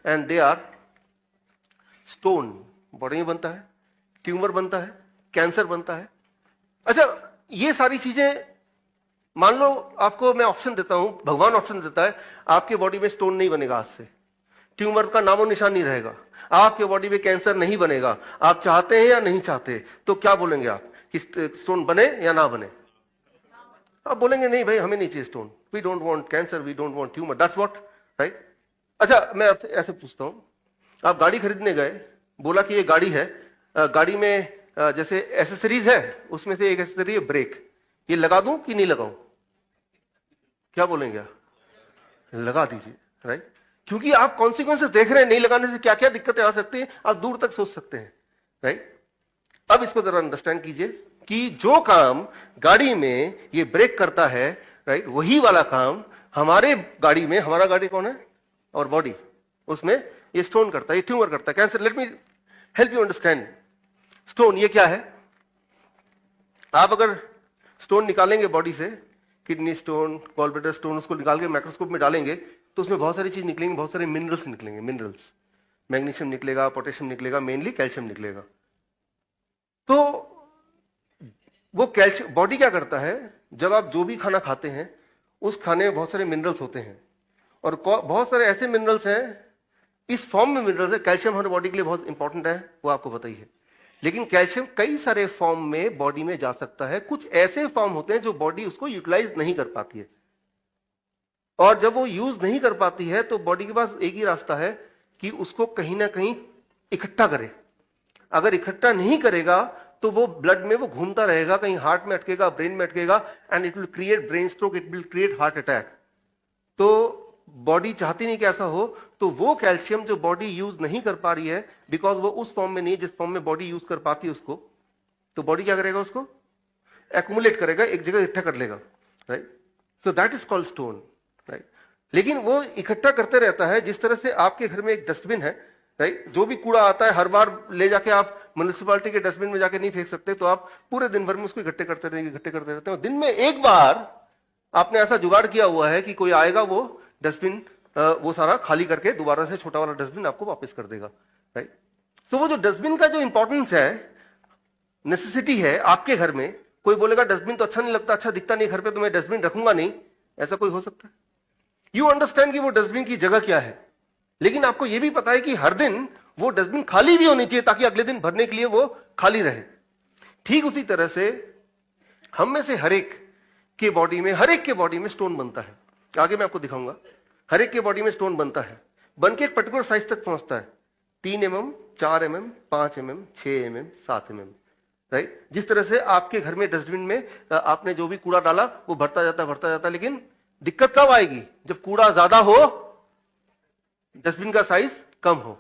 And they are stone. Body में बनता है, ट्यूमर बनता है, कैंसर बनता है। अच्छा, ये सारी चीजें, मान लो आपको मैं ऑप्शन देता हूं, भगवान ऑप्शन देता है, आपके बॉडी में स्टोन नहीं बनेगा आज से, ट्यूमर का नामो निशान नहीं रहेगा, आपके बॉडी में कैंसर नहीं बनेगा, आप चाहते हैं या नहीं चाहते, तो क्या बोलेंगे आप कि स्टोन बने या ना बने? आप बोलेंगे नहीं भाई, हमें नहीं चाहिए stone, we don't want cancer, we don't want tumour, that's what, right? अच्छा, मैं आपसे ऐसे पूछता हूं, आप गाड़ी खरीदने गए, बोला कि ये गाड़ी है, गाड़ी में जैसे एसेसरीज है, उसमें से एक एसेसरी है ब्रेक, ये लगा दूं कि नहीं लगाऊं? क्या बोलेंगे आप? लगा दीजिए, राइट? क्योंकि आप कॉन्सिक्वेंसेस देख रहे हैं, नहीं लगाने से क्या क्या दिक्कतें आ सकती हैं, आप दूर तक सोच सकते हैं, राइट? अब इसको जरा अंडरस्टैंड कीजिए कि जो काम गाड़ी में ये ब्रेक करता है, राइट, वही वाला काम हमारे गाड़ी में, हमारा गाड़ी कौन है? और बॉडी, उसमें ये स्टोन करता है, ये ट्यूमर करता है, cancer. Let me help you understand. Stone ये क्या है? आप अगर स्टोन निकालेंगे बॉडी से, किडनी स्टोन, गॉलब्लैडर स्टोन, उसको निकाल के माइक्रोस्कोप में डालेंगे तो उसमें बहुत सारी चीज निकलेंगी, बहुत सारे मिनरल्स निकलेंगे, मिनरल्स, मैग्नीशियम निकलेगा, पोटेशियम निकलेगा, मेनली कैल्शियम निकलेगा। तो वो कैल्शियम, बॉडी क्या करता है, जब आप जो भी खाना खाते हैं उस खाने में बहुत सारे मिनरल्स होते हैं, और बहुत सारे ऐसे मिनरल्स हैं, इस फॉर्म में मिनरल्स है। कैल्शियम हमारे बॉडी के लिए बहुत इंपॉर्टेंट है, वो आपको पता ही है, लेकिन कैल्शियम कई सारे फॉर्म में बॉडी में जा सकता है। कुछ ऐसे फॉर्म होते हैं जो बॉडी उसको यूटिलाइज नहीं कर पाती है, और जब वो यूज नहीं कर पाती है तो बॉडी के पास एक ही रास्ता है कि उसको कहीं ना कहीं इकट्ठा करे। अगर इकट्ठा नहीं करेगा तो वो ब्लड में वो घूमता रहेगा, कहीं हार्ट में अटकेगा, ब्रेन में अटकेगा, and it will create brain stroke, it will create heart attack. तो बॉडी चाहती नहीं कि ऐसा हो, तो वो कैल्शियम जो बॉडी यूज नहीं कर पा रही है, बिकॉज वो उस फॉर्म में नहीं जिस फॉर्म में बॉडी यूज कर पाती है उसको, तो बॉडी क्या करेगा? उसको एक्युमुलेट करेगा, एक जगह इकट्ठा कर लेगा, right? So that is called stone, right? लेकिन वो इकट्ठा करते रहता है। जिस तरह से आपके घर में एक डस्टबिन है, राइट, जो भी कूड़ा आता है हर बार ले जाके आप म्युनिसिपैलिटी के डस्टबिन में जाके नहीं फेंक सकते, तो आप पूरे दिन भर में उसको इकट्ठे करते रहेंगे, इकट्ठे करते रहते हैं। दिन में एक बार आपने ऐसा जुगाड़ किया हुआ है कि कोई आएगा, वो डस्टबिन वो सारा खाली करके दोबारा से छोटा वाला डस्टबिन आपको वापस कर देगा, राइट? तो वो जो डस्टबिन का जो इंपॉर्टेंस है, नेसेसिटी है आपके घर में, कोई बोलेगा डस्टबिन तो अच्छा नहीं लगता, अच्छा दिखता नहीं घर पे, तो मैं डस्टबिन रखूंगा नहीं, ऐसा कोई हो सकता है? यू अंडरस्टैंड कि वो डस्टबिन की जगह क्या है, लेकिन आपको यह भी पता है कि हर दिन वो डस्टबिन खाली भी होनी चाहिए ताकि अगले दिन भरने के लिए वो खाली रहे। ठीक उसी तरह से हम में से हर एक के बॉडी में, हर एक के बॉडी में स्टोन बनता है। आगे मैं आपको दिखाऊंगा। हर एक के बॉडी में स्टोन बनता है, बन के एक पर्टिकुलर साइज तक पहुंचता है, 3 mm, 4 mm, 5 mm, 6 mm, 7 mm, right? जिस तरह से आपके घर में डस्टबिन में आपने जो भी कूड़ा डाला वो भरता जाता, लेकिन दिक्कत कब आएगी? जब कूड़ा ज्यादा हो, डस्टबिन का साइज कम हो।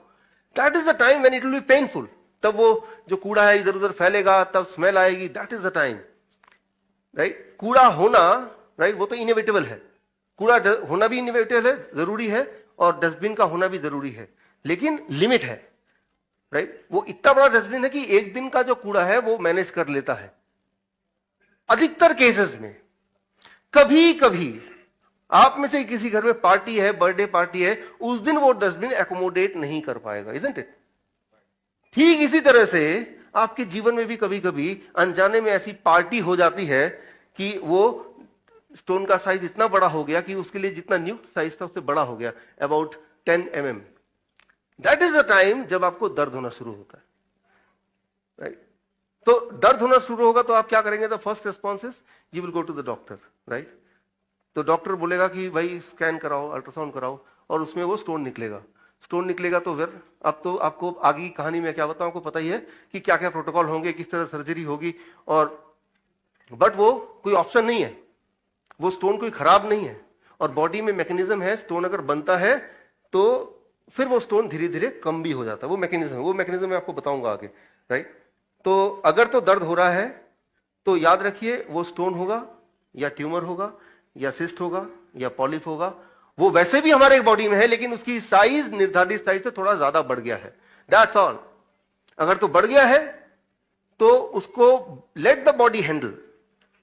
That is the time when it will be painful. तब वो जो कूड़ा है इधर उधर फैलेगा, तब स्मेल आएगी, that is the time, right? कूड़ा होना, राइट, वो तो इनएविटेबल है, कूड़ा होना भी इनएविटेबल है, जरूरी है, और डस्टबिन का होना भी जरूरी है, लेकिन लिमिट है, राइट? वो इतना बड़ा डस्टबिन है कि एक दिन का जो कूड़ा है वो मैनेज कर लेता है। अधिकतर केसेस में कभी कभी आप में से किसी घर में पार्टी है, बर्थडे पार्टी है, उस दिन वो डस्टबिन एकोमोडेट नहीं कर पाएगा, इजंट इट? ठीक इसी तरह से आपके जीवन में भी कभी कभी अनजाने में ऐसी पार्टी हो जाती है कि वो स्टोन का साइज इतना बड़ा हो गया कि उसके लिए जितना नियुक्त साइज था उससे बड़ा हो गया, about 10 mm। That is the time जब आपको दर्द होना शुरू होता है, राइट? तो दर्द होना शुरू होगा तो आप क्या करेंगे? The first response is you will go to the doctor, right? तो डॉक्टर बोलेगा कि भाई स्कैन कराओ, अल्ट्रासाउंड कराओ, और उसमें वो स्टोन निकलेगा। स्टोन निकलेगा तो फिर अब तो आपको आगे की कहानी में क्या बताऊं, आपको पता ही है कि क्या क्या प्रोटोकॉल होंगे, किस तरह सर्जरी होगी, और बट वो कोई ऑप्शन नहीं है, वो स्टोन कोई खराब नहीं है, और बॉडी में मैकेनिज्म है, स्टोन अगर बनता है तो फिर वो स्टोन धीरे धीरे कम भी हो जाता है। वो मैकेनिज्म मैं आपको बताऊंगा आगे, राइट? तो अगर तो दर्द हो रहा है तो याद रखिए वो स्टोन होगा या ट्यूमर होगा या सिस्ट होगा या पॉलिप होगा। वो वैसे भी हमारे बॉडी में है, लेकिन उसकी साइज निर्धारित साइज से थोड़ा ज्यादा बढ़ गया है, दैट्स ऑल। अगर तो बढ़ गया है तो उसको लेट द बॉडी हैंडल,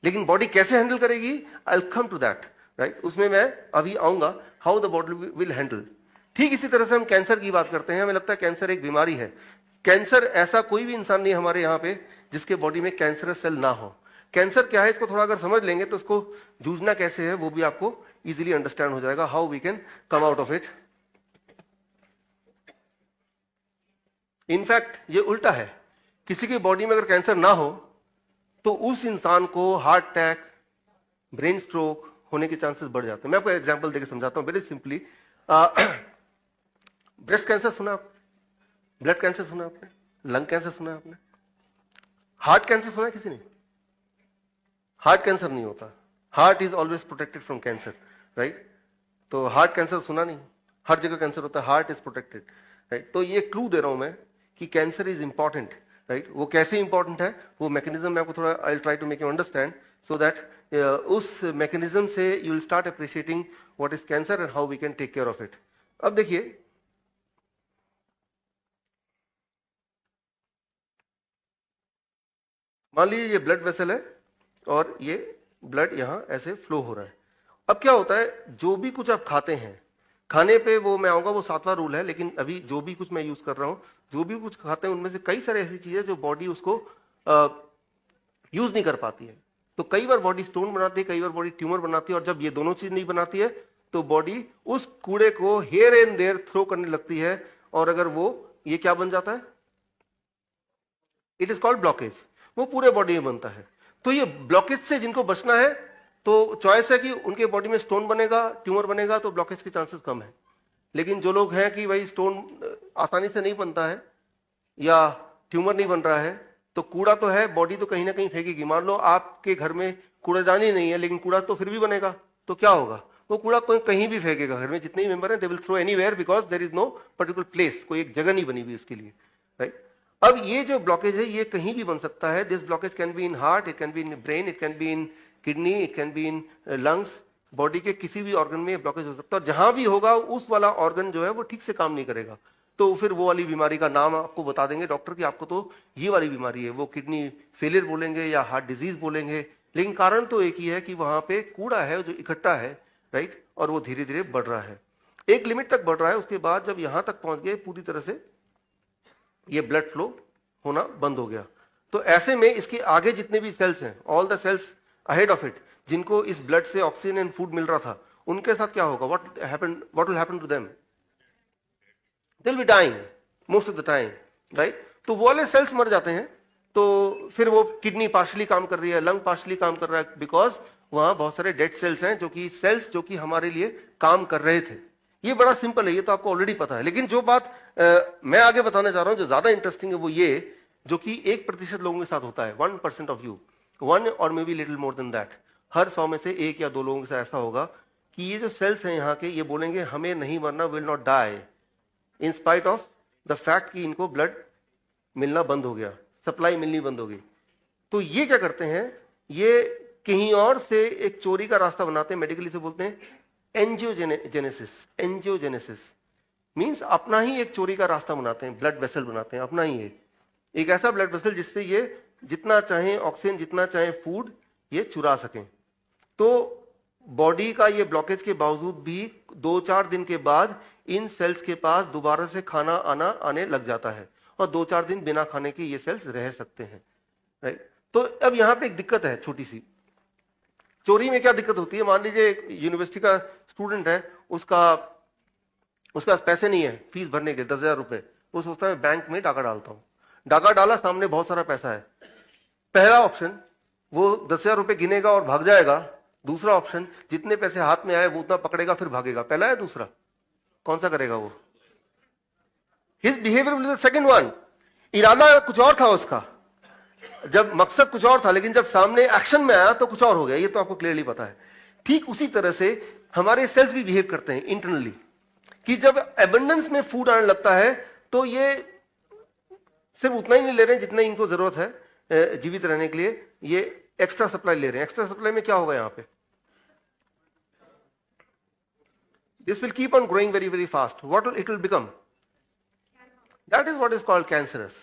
लेकिन बॉडी कैसे हैंडल करेगी, I will come to that, right? उसमें मैं अभी आऊंगा, how the body will handle. ठीक इसी तरह से हम कैंसर की बात करते हैं, हमें लगता है कैंसर एक बीमारी है। कैंसर, ऐसा कोई भी इंसान नहीं हमारे यहाँ पे जिसके बॉडी में कैंसरस सेल ना हो। कैंसर क्या है इसको थोड़ा अगर समझ लेंगे तो इसको जूझना कैसे है वो भी आपको इजीली अंडरस्टैंड हो जाएगा, how we can come out of it. In fact ये उल्टा है, किसी की बॉडी में अगर कैंसर ना हो तो उस इंसान को हार्ट अटैक, ब्रेन स्ट्रोक होने के चांसेस बढ़ जाते हैं। मैं आपको एग्जांपल देकर समझाता हूं वेरी सिंपली। ब्रेस्ट कैंसर सुना आपने, ब्लड कैंसर सुना आपने, लंग कैंसर सुना आपने, हार्ट कैंसर सुना है किसी ने? हार्ट कैंसर नहीं होता, heart is always protected from cancer, right? तो हार्ट कैंसर सुना नहीं, हर जगह कैंसर होता है, हार्ट इज प्रोटेक्टेड, राइट? तो ये क्लू दे रहा हूं मैं कि कैंसर इज इंपॉर्टेंट, राइट? वो कैसे इंपॉर्टेंट है वो मैकेनिज्म मैं आपको थोड़ा I will try to make you understand, so that उस मैकेनिज्म से you will start appreciating what is cancer and how we can take care of it. अब देखिए, मान लीजिए ये ब्लड वेसल है और ये ब्लड यहां ऐसे फ्लो हो रहा है। अब क्या होता है, जो भी कुछ आप खाते हैं, खाने पे वो मैं आऊंगा, वो 7वां रूल है, लेकिन अभी जो भी कुछ मैं यूज कर रहा हूं, जो भी कुछ खाते हैं उनमें से कई सारे ऐसी चीजें जो बॉडी उसको यूज नहीं कर पाती है। तो कई बार बॉडी स्टोन बनाती है, कई बार बॉडी ट्यूमर बनाती है, और जब ये दोनों चीज नहीं बनाती है तो बॉडी उस कूड़े को हियर एंड देयर थ्रो करने लगती है, और अगर वो ये क्या बन जाता है, इट इज कॉल्ड ब्लॉकेज, वो पूरे बॉडी में बनता है। तो ये ब्लॉकेज से जिनको बचना है तो चॉइस है कि उनके बॉडी में स्टोन बनेगा, ट्यूमर बनेगा, तो ब्लॉकेज के चांसेस कम है। लेकिन जो लोग हैं कि भाई स्टोन आसानी से नहीं बनता है या ट्यूमर नहीं बन रहा है, तो कूड़ा तो है, बॉडी तो कहीं ना कहीं फेंकेगी। मान लो आपके घर में कूड़ादानी नहीं है लेकिन कूड़ा तो फिर भी बनेगा, तो क्या होगा, वो कूड़ा कोई कहीं भी फेंकेगा। घर में जितने भी मेंबर हैं they will throw anywhere because there is no particular place, कोई एक जगह नहीं बनी हुई उसके लिए, राइट? अब ये जो ब्लॉकेज है ये कहीं भी बन सकता है। This blockage can be in heart, it can be in brain, it can be in kidney, it can be in lungs. Body के किसी भी ऑर्गन में ब्लॉकेज हो सकता है, और जहां भी होगा उस वाला ऑर्गन जो है वो ठीक से काम नहीं करेगा, तो फिर वो वाली बीमारी का नाम आपको बता देंगे डॉक्टर कि आपको तो ये वाली बीमारी है। वो किडनी फेलियर बोलेंगे या हार्ट डिजीज बोलेंगे, लेकिन कारण तो एक ही है कि वहां पे कूड़ा है जो इकट्ठा है, राइट? और वो धीरे धीरे बढ़ रहा है, एक लिमिट तक बढ़ रहा है, उसके बाद जब यहां तक पहुंच गए पूरी तरह से ये ब्लड फ्लो होना बंद हो गया। तो ऐसे में इसके आगे जितने भी सेल्स हैं, all the cells ahead of it, जिनको इस ब्लड से ऑक्सीजन एंड फूड मिल रहा था, उनके साथ क्या होगा, what will happen to them? They will be dying most of the time, right? तो वो वाले सेल्स मर जाते हैं, तो फिर वो किडनी पार्शली काम कर रही है, लंग पार्शली काम कर रहा है, बिकॉज वहां बहुत सारे डेड सेल्स हैं जो कि हमारे लिए काम कर रहे थे। ये बड़ा सिंपल है, ये तो आपको ऑलरेडी पता है। लेकिन जो बात मैं आगे बताने जा रहा हूं जो ज्यादा इंटरेस्टिंग है वो ये, जो कि 1% लोगों के साथ होता है, 1% ऑफ यू, 1 और may be little more than that. हर 100 में से 1 या 2 लोगों के साथ ऐसा होगा कि ये जो सेल्स हैं यहाँ के, ये बोलेंगे हमें नहीं मरना, will not die, in spite of the fact कि इनको ब्लड मिलना बंद हो गया, सप्लाई मिलनी बंद हो गई। तो ये क्या करते हैं, ये कहीं और से एक चोरी का रास्ता बनाते हैं, मेडिकली से बोलते हैं एंजियोजेनेसिस। एंजियोजेनेसिस मींस अपना ही एक चोरी का रास्ता बनाते हैं, ब्लड वेसल बनाते हैं अपना ही एक ऐसा ब्लड वेसल जिससे ये जितना चाहे ऑक्सीजन, जितना चाहे फूड ये चुरा सकें। तो बॉडी का ये ब्लॉकेज के बावजूद भी 2-4 दिन के बाद इन सेल्स के पास दोबारा से खाना आने लग जाता है, और 2-4 दिन बिना खाने के ये सेल्स रह सकते हैं, राइट? तो अब यहां पे एक दिक्कत है छोटी सी, चोरी में क्या दिक्कत होती है। मान लीजिए एक यूनिवर्सिटी का स्टूडेंट है, उसके पास पैसे नहीं है फीस भरने के 10,000 रुपए, वो सोचता है बैंक में डाका डालता हूं। डाका डाला, सामने बहुत सारा पैसा है। पहला ऑप्शन, वो 10,000 रुपए गिनेगा और भाग जाएगा। दूसरा ऑप्शन, जितने पैसे हाथ में आए वो उतना पकड़ेगा फिर भागेगा। पहला है दूसरा, कौन सा करेगा वो? His behaviour will be the second one. इरादा कुछ और था उसका, जब मकसद कुछ और था, लेकिन जब सामने एक्शन में आया तो कुछ और हो गया। ये तो आपको क्लियरली पता है। ठीक उसी तरह से हमारे सेल्स भी बिहेव करते हैं इंटरनली, कि जब एबंडेंस में फूड आने लगता है तो ये सिर्फ उतना ही नहीं ले रहे हैं जितना इनको जरूरत है जीवित रहने के लिए, ये एक्स्ट्रा सप्लाई ले रहे हैं। एक्स्ट्रा सप्लाई में क्या होगा यहां पे? This will keep on growing very very fast. What it will become? That is what is called cancerous.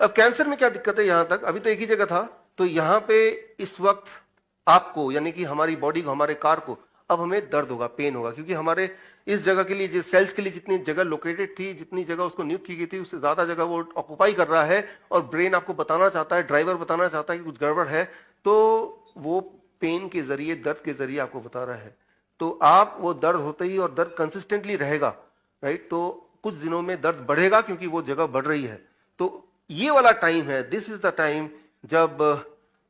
अब कैंसर में क्या दिक्कत है, यहां तक अभी तो एक ही जगह था, तो यहां पे इस वक्त आपको, यानी कि हमारी बॉडी को, हमारे कार को अब हमें दर्द होगा, पेन होगा, क्योंकि हमारे इस जगह के लिए, जिस सेल्स के लिए जितनी जगह लोकेटेड थी, जितनी जगह उसको नियुक्त की गई थी, उससे ज्यादा जगह वो ऑक्युपाई कर रहा है, और ब्रेन आपको बताना चाहता है, ड्राइवर बताना चाहता है कि कुछ गड़बड़ है, तो वो पेन के जरिए, दर्द के जरिए आपको बता रहा है। तो आप वो दर्द होते ही, और दर्द कंसिस्टेंटली रहेगा, राइट, तो कुछ दिनों में दर्द बढ़ेगा क्योंकि वो जगह बढ़ रही है। तो ये वाला टाइम है, दिस इज द टाइम जब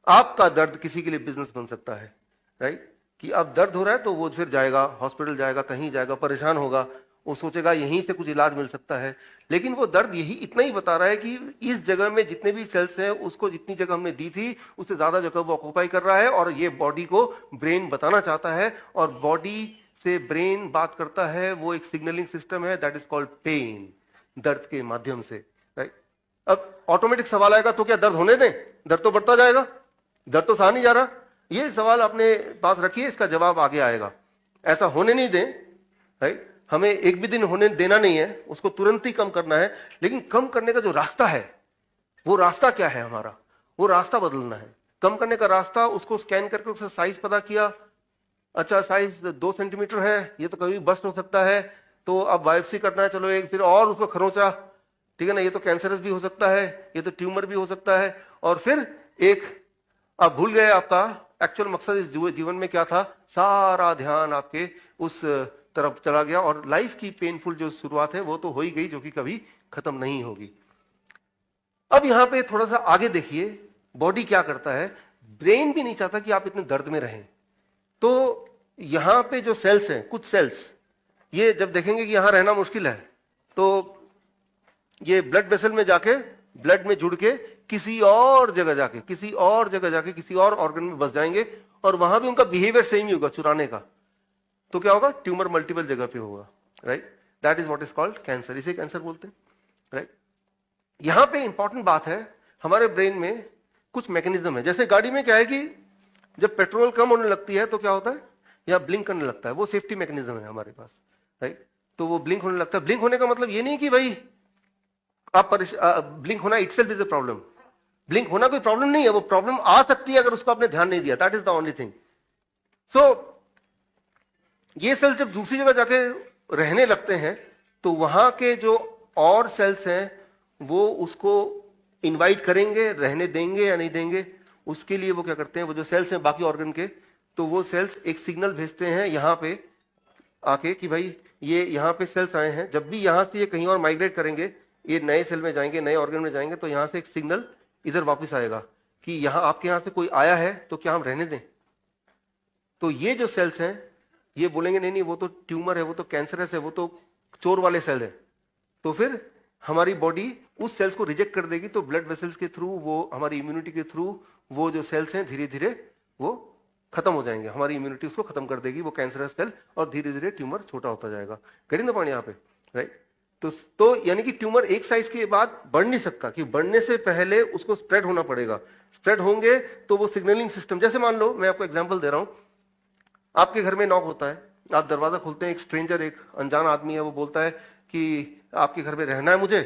आपका दर्द किसी के लिए बिजनेस बन सकता है, राइट, कि अब दर्द हो रहा है तो वो फिर जाएगा, हॉस्पिटल जाएगा, कहीं जाएगा, परेशान होगा, वो सोचेगा यहीं से कुछ इलाज मिल सकता है। लेकिन वो दर्द यही इतना ही बता रहा है कि इस जगह में जितने भी सेल्स हैं, उसको जितनी जगह हमने दी थी उससे ज्यादा जगह वो ऑक्युपाई कर रहा है, और ये बॉडी को ब्रेन बताना चाहता है, और बॉडी से ब्रेन बात करता है, वो एक सिग्नलिंग सिस्टम है, दैट इज कॉल्ड पेन, दर्द के माध्यम से, राइट। अब ऑटोमेटिक सवाल आएगा, तो क्या दर्द होने दें? दर्द तो बढ़ता जाएगा, दर्द तो सहा नहीं जा रहा। ये सवाल अपने पास रखिए, इसका जवाब आगे आएगा। ऐसा होने नहीं दें, राइट, हमें एक भी दिन होने देना नहीं है, उसको तुरंत ही कम करना है। लेकिन कम करने का जो रास्ता है, वो रास्ता क्या है हमारा? वो रास्ता बदलना है। कम करने का रास्ता, उसको स्कैन करके उसका साइज पता किया, अच्छा साइज 2 सेंटीमीटर है, ये तो कभी बस्ट हो सकता है, तो अब बायोप्सी करना है, चलो एक फिर और उसको खरोंचा, ठीक है ना, ये तो कैंसरस भी हो सकता है, ये तो ट्यूमर भी हो सकता है, और फिर एक, आप भूल गए आपका एक्चुअल मकसद इस जीवन में क्या था, सारा ध्यान आपके उस तरफ चला गया, और लाइफ की पेनफुल जो शुरुआत है वो तो हो ही गई, जो कि कभी खत्म नहीं होगी। अब यहां पे थोड़ा सा आगे देखिए, बॉडी क्या करता है। ब्रेन भी नहीं चाहता कि आप इतने दर्द में रहें, तो यहां पे जो सेल्स हैं, कुछ सेल्स, ये जब देखेंगे कि यहां रहना मुश्किल है, तो ये ब्लड वेसल में जाके, ब्लड में जुड़ के किसी और जगह जाके, किसी और ऑर्गन में बस जाएंगे, और वहां भी उनका बिहेवियर सेम ही होगा, चुराने का। तो क्या होगा? ट्यूमर मल्टीपल जगह पे होगा, right, that is what is called cancer. इसे कैंसर बोलते हैं, राइट। यहां पे इंपॉर्टेंट बात है, हमारे ब्रेन में कुछ मैकेनिज्म है। जैसे गाड़ी में क्या है कि जब पेट्रोल कम होने लगती है तो क्या होता है, या ब्लिंक करने लगता है, वो सेफ्टी मैकेनिज्म है हमारे पास, राइट। तो वो ब्लिंक होने लगता है। ब्लिंक होने का मतलब ये नहीं कि भाई आप ब्लिंक होना itself is a problem. Blink होना कोई प्रॉब्लम नहीं है, वो प्रॉब्लम आ सकती है अगर उसको आपने ध्यान नहीं दिया, that is the only thing. So ये सेल्स जब दूसरी जगह जाके रहने लगते हैं, तो वहां के जो और सेल्स हैं वो उसको इनवाइट करेंगे, रहने देंगे या नहीं देंगे। उसके लिए वो क्या करते हैं, वो जो सेल्स हैं बाकी ऑर्गन के, तो वो सेल्स एक सिग्नल भेजते हैं यहां पे आके कि भाई ये यहां पे सेल्स आए हैं। जब भी यहां से ये कहीं और माइग्रेट करेंगे, ये नए सेल में जाएंगे, नए ऑर्गन में जाएंगे, तो यहां से एक सिग्नल इधर वापस आएगा कि यहां आपके यहां से कोई आया है, तो क्या हम रहने दें? तो ये जो सेल्स हैं ये बोलेंगे नहीं नहीं, वो तो ट्यूमर है, वो तो कैंसरस है, वो तो चोर वाले सेल है। तो फिर हमारी बॉडी उस सेल्स को रिजेक्ट कर देगी। तो ब्लड वेसल्स के थ्रू, वो हमारी इम्यूनिटी के थ्रू, वो जो सेल्स हैं धीरे धीरे वो खत्म हो जाएंगे, हमारी इम्यूनिटी उसको खत्म कर देगी, वो कैंसरस सेल, और धीरे धीरे ट्यूमर छोटा होता जाएगा। गेटिंग द पॉइंट यहाँ पे, राइट। तो यानी कि ट्यूमर एक साइज के बाद बढ़ नहीं सकता, कि बढ़ने से पहले उसको स्प्रेड होना पड़ेगा। स्प्रेड होंगे तो वो सिग्नलिंग सिस्टम, जैसे मान लो मैं आपको एग्जांपल दे रहा हूं, आपके घर में नॉक होता है, आप दरवाजा खोलते हैं, एक स्ट्रेंजर, एक अनजान आदमी है, वो बोलता है कि आपके घर में रहना है मुझे।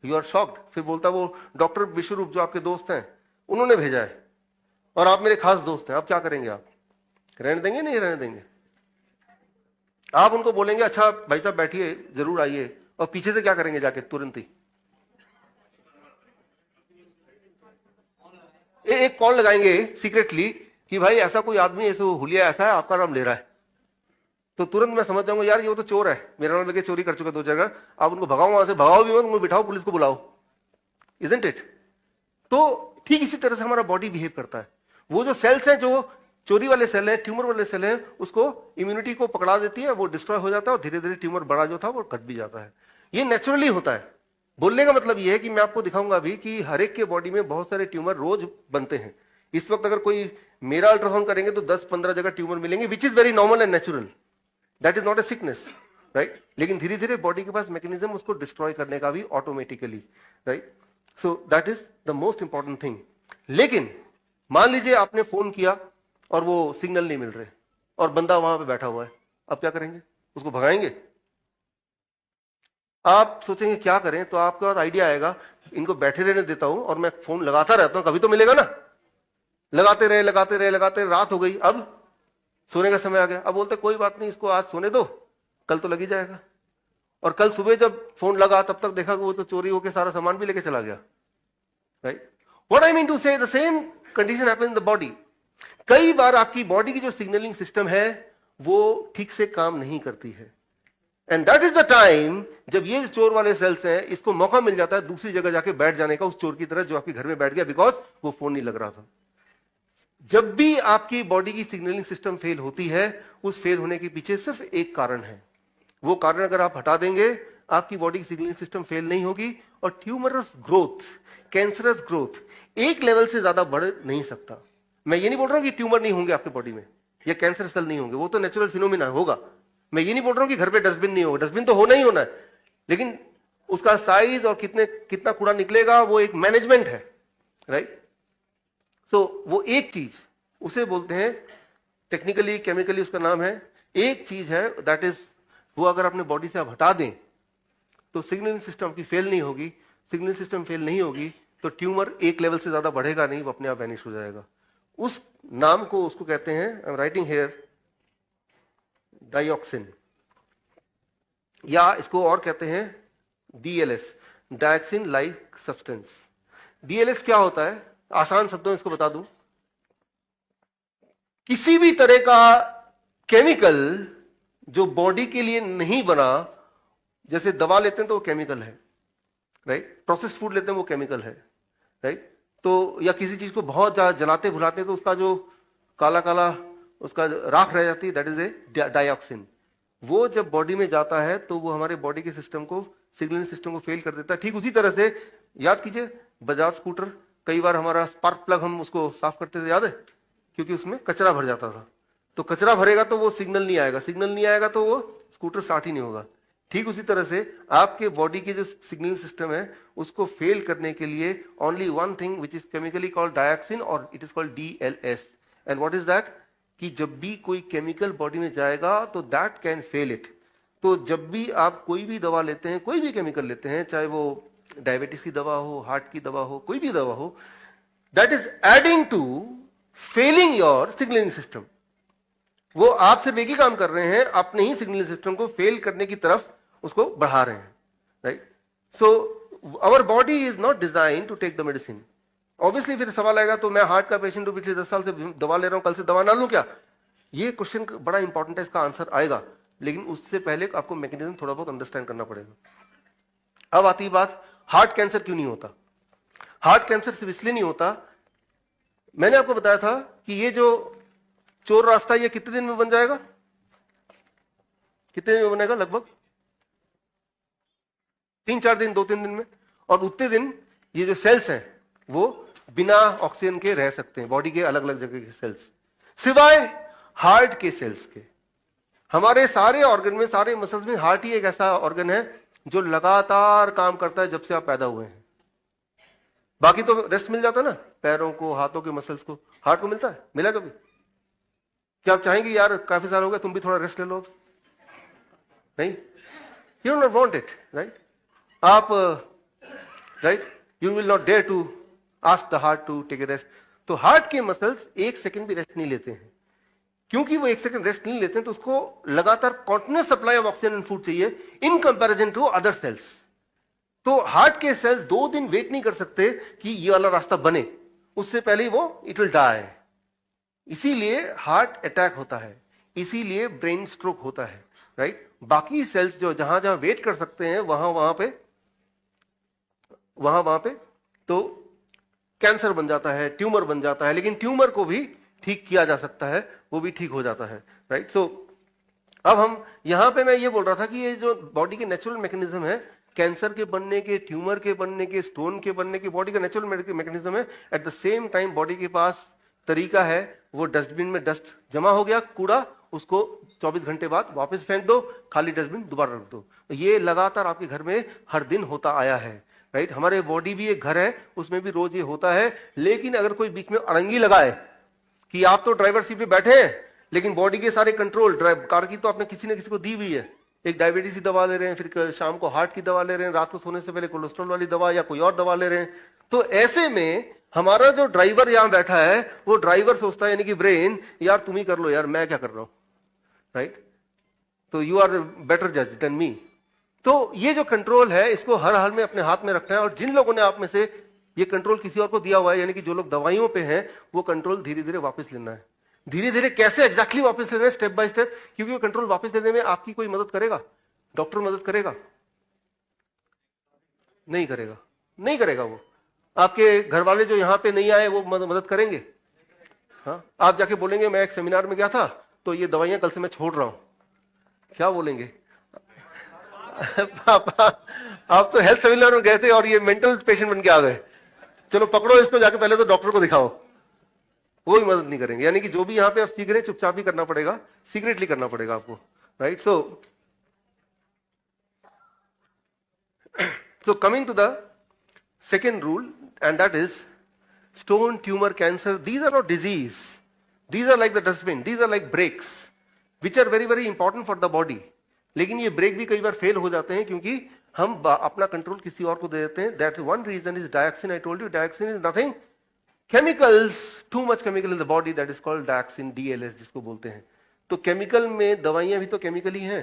You are shocked. फिर बोलता है वो डॉक्टर विश्वरूप जो आपके दोस्त हैं उन्होंने भेजा है, और आप मेरे खास दोस्त हैं, अब क्या करेंगे? आप रहने देंगे नहीं रहने देंगे? आप उनको बोलेंगे अच्छा भाई साहब बैठिए, जरूर आइए, और पीछे से क्या करेंगे जाके तुरंत ही? एक कॉल लगाएंगे सीक्रेटली कि भाई ऐसा कोई आदमी, ऐसा हुलिया ऐसा है, आपका नाम ले रहा है। तो तुरंत मैं समझ जाऊंगा यार ये वो तो चोर है, मेरा नाम लेके चोरी कर चुका 2 जगह। आप उनको भगाओ, वहां से भगाओ भी मत, उनको बिठाओ, पुलिस को बुलाओ, इजंट इट? तो ठीक इसी तरह से हमारा बॉडी बिहेव करता है। वो जो सेल्स हैं, जो चोरी वाले सेल हैं, ट्यूमर वाले सेल हैं, उसको इम्यूनिटी को पकड़ा देती है, वो डिस्ट्रॉय हो जाता है, और धीरे धीरे ट्यूमर बड़ा जो था वो कट भी जाता है। ये नेचुरली होता है। बोलने का मतलब ये है कि मैं आपको दिखाऊंगा अभी कि हर एक के बॉडी में बहुत सारे ट्यूमर रोज बनते हैं। इस वक्त अगर कोई मेरा अल्ट्रासाउंड करेंगे तो 10-15 जगह ट्यूमर मिलेंगे, which is very normal and natural, that is not a sickness, right. लेकिन धीरे धीरे बॉडी के पास मैकेनिज्म उसको डिस्ट्रॉय करने का भी automatically, right. So that is the most important thing. लेकिन मान लीजिए आपने फोन किया और वो सिग्नल नहीं मिल रहे, और बंदा वहां पे बैठा हुआ है, अब क्या करेंगे? उसको भगाएंगे? आप सोचेंगे क्या करें, तो आपके पास आइडिया आएगा, इनको बैठे रहने देता हूं और मैं फोन लगाता रहता हूं, कभी तो मिलेगा ना। लगाते रहे, रात हो गई, अब सोने का समय आ गया, अब बोलते कोई बात नहीं, इसको आज सोने दो, कल तो लग ही जाएगा। और कल सुबह जब फोन लगा तब तक देखा कि वो तो चोरी होकर सारा सामान भी लेके चला गया, right. What I mean to say, the same condition happens in the body. कई बार आपकी बॉडी की जो सिग्नलिंग सिस्टम है वो ठीक से काम नहीं करती है, and that is the time जब ये चोर वाले सेल्स हैं, इसको मौका मिल जाता है दूसरी जगह जाके बैठ जाने का, उस चोर की तरह जो आपके घर में बैठ गया बिकॉज वो फोन नहीं लग रहा था। जब भी आपकी बॉडी की सिग्नलिंग सिस्टम फेल होती है, उस फेल होने के पीछे सिर्फ एक कारण है। वो कारण अगर आप हटा देंगे, आपकी बॉडी की सिग्नलिंग सिस्टम फेल नहीं होगी, और ट्यूमरस ग्रोथ, कैंसरस ग्रोथ एक लेवल से ज्यादा बढ़ नहीं सकता। मैं ये नहीं बोल रहा हूं कि ट्यूमर नहीं होंगे आपकी बॉडी में या कैंसर सेल नहीं होंगे, वो तो नेचुरल फिनोमिना होगा। मैं ये नहीं बोल रहा हूं कि घर पे डस्टबिन नहीं होगा, डस्टबिन तो होना ही होना है, लेकिन उसका साइज और कितना कूड़ा निकलेगा वो एक मैनेजमेंट है, राइट। सो वो एक चीज, उसे बोलते हैं टेक्निकली केमिकली उसका नाम है, एक चीज है दैट इज, वो अगर अपने बॉडी से आप हटा दें तो सिग्नलिंग सिस्टम की फेल नहीं होगी। सिग्नलिंग सिस्टम फेल नहीं होगी तो ट्यूमर एक लेवल से ज्यादा बढ़ेगा नहीं, वो अपने आप वैनिश हो जाएगा। उस नाम को, उसको कहते हैं, I am writing here, dioxin, या इसको और कहते हैं डीएलएस, डायक्सिन लाइक सब्सटेंस। डीएलएस क्या होता है, आसान शब्दों में इसको बता दूं, किसी भी तरह का केमिकल जो बॉडी के लिए नहीं बना, जैसे दवा लेते हैं तो वो केमिकल है, राइट, प्रोसेस्ड फूड लेते हैं वो केमिकल है, राइट, तो या किसी चीज को बहुत ज्यादा जलाते भुलाते हैं तो उसका जो काला काला उसका राख रह जाती है, दैट इज ए डाइऑक्सिन। वो जब बॉडी में जाता है तो वो हमारे बॉडी के सिस्टम को, सिग्नलिंग सिस्टम को फेल कर देता है। ठीक उसी तरह से याद कीजिए, बजाज स्कूटर, कई बार हमारा स्पार्क प्लग हम उसको साफ करते थे, याद है, क्योंकि उसमें कचरा भर जाता था। तो कचरा भरेगा तो वो सिग्नल नहीं आएगा, सिग्नल नहीं आएगा तो वो स्कूटर स्टार्ट ही नहीं होगा। ठीक उसी तरह से आपके बॉडी की जो सिग्नलिंग सिस्टम है उसको फेल करने के लिए only one thing which is chemically called dioxin, और it is called DLS. And what is that, कि जब भी कोई केमिकल बॉडी में जाएगा तो दैट कैन फेल इट। तो जब भी आप कोई भी दवा लेते हैं, कोई भी केमिकल लेते हैं, चाहे वो डायबिटीज की दवा हो, हार्ट की दवा हो, कोई भी दवा हो, that is adding to failing your signalling system. वो आपसे बेकी काम कर रहे हैं, अपने ही सिग्नलिंग सिस्टम को फेल करने की तरफ उसको बढ़ा रहे हैं, right. So our body is not design to take the medicine. Obviously फिर सवाल आएगा, तो मैं हार्ट का पेशेंट हूं, पिछले 10 साल से दवा ले रहा हूं, कल से दवा ना लूं क्या? ये क्वेश्चन बड़ा इंपॉर्टेंट है, इसका आंसर आएगा, लेकिन उससे पहले आपको मैकेनिज्म थोड़ा बहुत अंडरस्टैंड करना पड़ेगा। अब आती बात, हार्ट कैंसर क्यों नहीं होता? हार्ट कैंसर सिर्फ इसलिए नहीं होता, मैंने आपको बताया था कि ये जो चोर रास्ता ये कितने दिन में बन जाएगा, कितने दिन में बनेगा? लगभग 3-4 दिन, 2-3 दिन में। और उतने दिन ये जो सेल्स हैं वो बिना ऑक्सीजन के रह सकते हैं, बॉडी के अलग अलग जगह के सेल्स, सिवाय हार्ट के सेल्स के। हमारे सारे ऑर्गन में, सारे मसल्स में हार्ट ही एक ऐसा ऑर्गन है जो लगातार काम करता है जब से आप पैदा हुए हैं। बाकी तो रेस्ट मिल जाता है ना, पैरों को, हाथों के मसल्स को, हार्ट को मिलता है? मिला कभी? क्या आप चाहेंगे यार काफी साल हो गए, तुम भी थोड़ा रेस्ट ले लो? नहीं, you don't want it, right. आप, right, you will not dare to ask the heart to take a rest. तो हार्ट के मसल्स 1 सेकंड भी रेस्ट नहीं लेते हैं। क्योंकि वो 1 सेकंड रेस्ट नहीं लेते हैं तो उसको लगातार continuous supply of oxygen and food चाहिए in comparison to other cells. तो हार्ट के सेल्स 2 दिन वेट नहीं कर सकते कि ये वाला रास्ता बने, उससे पहले ही वो इट विल डाई। इसीलिए हार्ट अटैक होता है, इसीलिए ब्रेन स्ट्रोक होता है, राइट। बाकी सेल्स जो जहां जहां वेट कर सकते हैं वहां पे तो कैंसर बन जाता है, ट्यूमर बन जाता है, लेकिन ट्यूमर को भी ठीक किया जा सकता है, वो भी ठीक हो जाता है, राइट। सो अब हम यहां पे, मैं ये बोल रहा था कि ये जो बॉडी के नेचुरल मैकेनिज्म है, कैंसर के बनने के, ट्यूमर के बनने के, स्टोन के बनने के, बॉडी का नेचुरल मैकेनिज्म है। At the same time body के पास तरीका है, वो डस्टबिन में डस्ट जमा हो गया, कूड़ा, उसको 24 घंटे बाद वापस फेंक दो, खाली डस्टबिन दोबारा रख दो। ये लगातार आपके घर में हर दिन होता आया है, राइट। हमारे बॉडी भी एक घर है, उसमें भी रोज ये होता है। लेकिन अगर कोई बीच में अड़ंगी लगाए कि आप तो ड्राइवर सीट पे बैठे हैं, लेकिन बॉडी के सारे कंट्रोल ड्राइव कार की तो आपने किसी न किसी को दी हुई है, एक डायबिटीज की दवा ले रहे हैं, फिर शाम को हार्ट की दवा ले रहे हैं, रात को सोने से पहले कोलेस्ट्रॉल वाली दवा या कोई और दवा ले रहे हैं, तो ऐसे में हमारा जो ड्राइवर यहां बैठा है वो ड्राइवर सोचता है, यानी कि ब्रेन, यार तुम ही कर लो यार, मैं क्या कर रहा हूं, राइट? तो यू आर बेटर जज देन मी। तो ये जो कंट्रोल है इसको हर हाल में अपने हाथ में रखना है। और जिन लोगों ने आप में से ये कंट्रोल किसी और को दिया हुआ है, यानी कि जो लोग दवाइयों पे हैं, वो कंट्रोल धीरे धीरे वापस लेना है। धीरे धीरे कैसे एग्जैक्टली वापस लेना है, स्टेप बाय स्टेप, क्योंकि वो कंट्रोल वापस लेने में आपकी कोई मदद करेगा? डॉक्टर मदद करेगा? नहीं करेगा, नहीं करेगा। वो आपके घर वाले जो यहां पे नहीं आए वो मदद करेंगे? हाँ, आप जाके बोलेंगे मैं एक सेमिनार में गया था तो ये दवाइयां कल से मैं छोड़ रहा हूं, क्या बोलेंगे? पापा आप तो हेल्थ सेमिनार में गए थे और ये मेंटल पेशेंट बन के आ गए, चलो पकड़ो इसको, जाके पहले तो डॉक्टर को दिखाओ। वो भी मदद नहीं करेंगे। यानी कि जो भी यहां पे आप सीख रहे हैं चुपचाप ही करना पड़ेगा, सीक्रेटली करना पड़ेगा आपको, right? So coming to the second rule, and that is stone, tumor, cancer, these are not disease. These are like the dustbin, these are like brakes, which are very very important for the body. लेकिन ये break भी कई बार fail हो जाते हैं क्योंकि हम अपना कंट्रोल किसी और को दे देते हैं। That one reason is dioxin. I told you dioxin is nothing, chemicals, too much chemical in the body, that is called dioxin, DLS जिसको बोलते हैं। तो केमिकल में दवाइयां भी तो केमिकल ही हैं,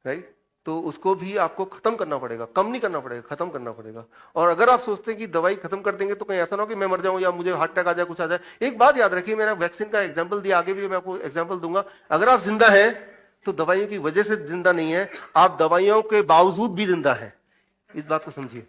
राइट? तो उसको भी आपको खत्म करना पड़ेगा, कम नहीं करना पड़ेगा, खत्म करना पड़ेगा। और अगर आप सोचते हैं कि दवाई खत्म कर देंगे तो कहीं ऐसा ना हो कि मैं मर जाऊं या मुझे हार्ट अटैक आ जाए, कुछ आ जाए। एक बात याद रखिए, मैंने वैक्सीन का एग्जांपल दिया, आगे भी मैं आपको एग्जांपल दूंगा। अगर आप जिंदा हैं तो दवाइयों की वजह से जिंदा नहीं है, आप दवाइयों के बावजूद भी जिंदा हैं। इस बात को समझिए।